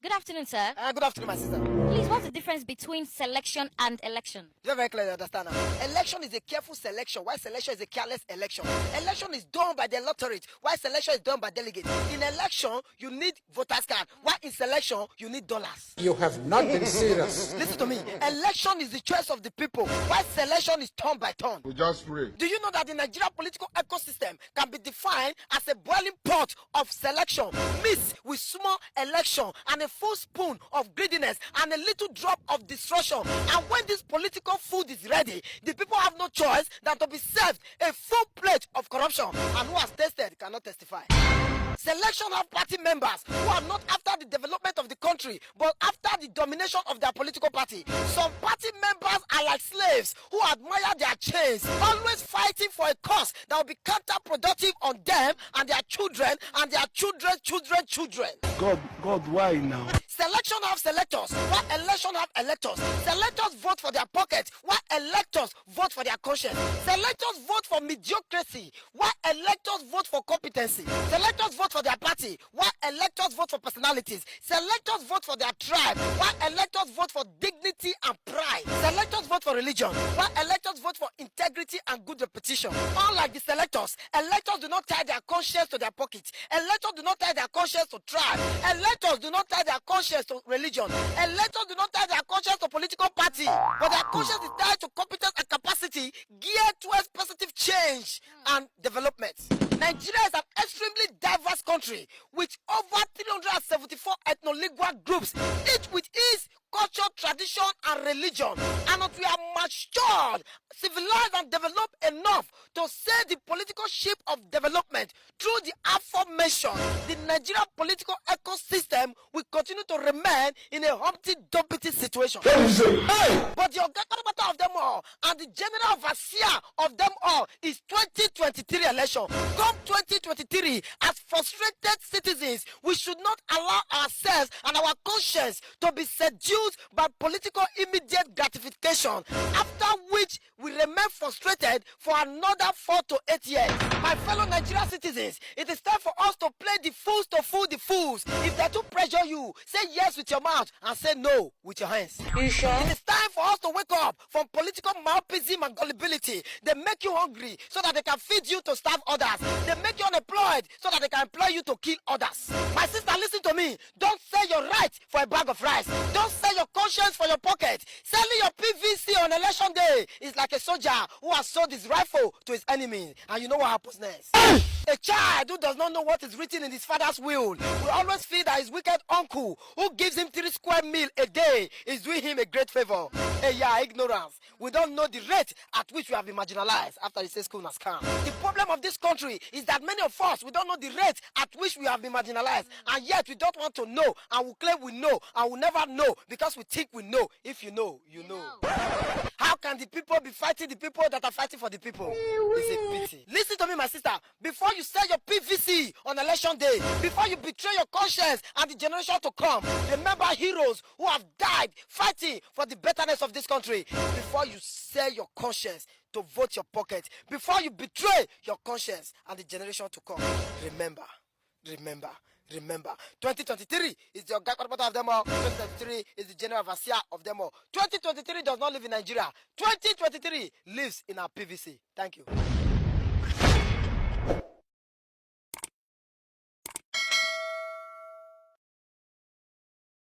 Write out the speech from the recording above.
Good afternoon, sir. Good afternoon, my sister. Please, what's the difference between selection and election? You're very clear, you understand now. Election is a careful selection, while selection is a careless election. Election is done by the electorate, while selection is done by delegates. In election, you need voters card, while in selection, you need dollars. You have not been serious. Listen to me. Election is the choice of the people, while selection is turn by turn. We just pray. Do you know that the Nigerian political ecosystem can be defined as a boiling pot of selection mixed with small election and a full spoon of greediness and a little drop of destruction? And when this political food is ready, the people have no choice than to be served a full plate of corruption, and who has tasted cannot testify. Selection have party members who are not after the development of the country, but after the domination of their political party. Some party members are like slaves who admire their chains, always fighting for a cause that will be counterproductive on them and their children and their children's children. God, why now? Selection have selectors, while election have electors. Selectors vote for their pocket, while electors vote for their conscience. Selectors vote for mediocrity, while electors vote for competency. Selectors vote for their party, while electors vote for personalities. Selectors vote for their tribe, while electors vote for dignity and pride. Selectors vote for religion, while electors vote for integrity and good repetition. Unlike the selectors, electors do not tie their conscience to their pocket. Electors do not tie their conscience to tribe. Electors do not tie their conscience to religion. Electors do not tie their conscience to political party, but their conscience is tied to competence and capacity geared towards positive change and development. Nigeria is an extremely diverse country with over 374 ethno-lingual groups, each with its culture, tradition, and religion. And we are matured, civilized, and developed enough to say the political ship of development through the aforementioned, the Nigerian political ecosystem will continue to remain in a Humpty Dumpty situation. But the Ogakarabata of them all and the general overseer of them all is 2023 election. Come 2023, as frustrated citizens, we should not allow ourselves and our conscience to be seduced by political immediate gratification, after which we remain frustrated for another 4 to 8 years. My fellow Nigerian citizens, it is time for us to play the fools to fool the fools. If they do pressure you, say yes with your mouth and say no with your hands. You sure? It is time for us to wake up from political malpism and gullibility. They make you hungry so that they can feed you to starve others. They make you unemployed so that they can employ you to kill others. My sister, listen to me. Don't sell your right for a bag of rice. Don't sell your conscience for your pocket. Selling your PVC on election day is like a soldier who has sold his rifle to his enemy. And you know what happens next? A child who does not know what is written in his father's will always feel that his wicked uncle, who gives him 3 square meals a day, is doing him a great favor. Hey, yeah, ignorance. We don't know the rate at which we have been marginalized after the state school has come. The problem of this country is that many of us, we don't know the rate at which we have been marginalized, and yet we don't want to know, and we claim we know, and we never know because we think we know. If you know, you know. How can the people be fighting the people that are fighting for the people? It's a pity. Listen to me, my sister. Before you sell your PVC on election day, before you betray your conscience and the generation to come, remember heroes who have died fighting for the betterness of this country. Before you sell your conscience to vote your pocket, before you betray your conscience and the generation to come, remember. 2023 is the Ogakarabata of them all. 2023 is the general overseer of them all. 2023 does not live in Nigeria. 2023 lives in our PVC. Thank you.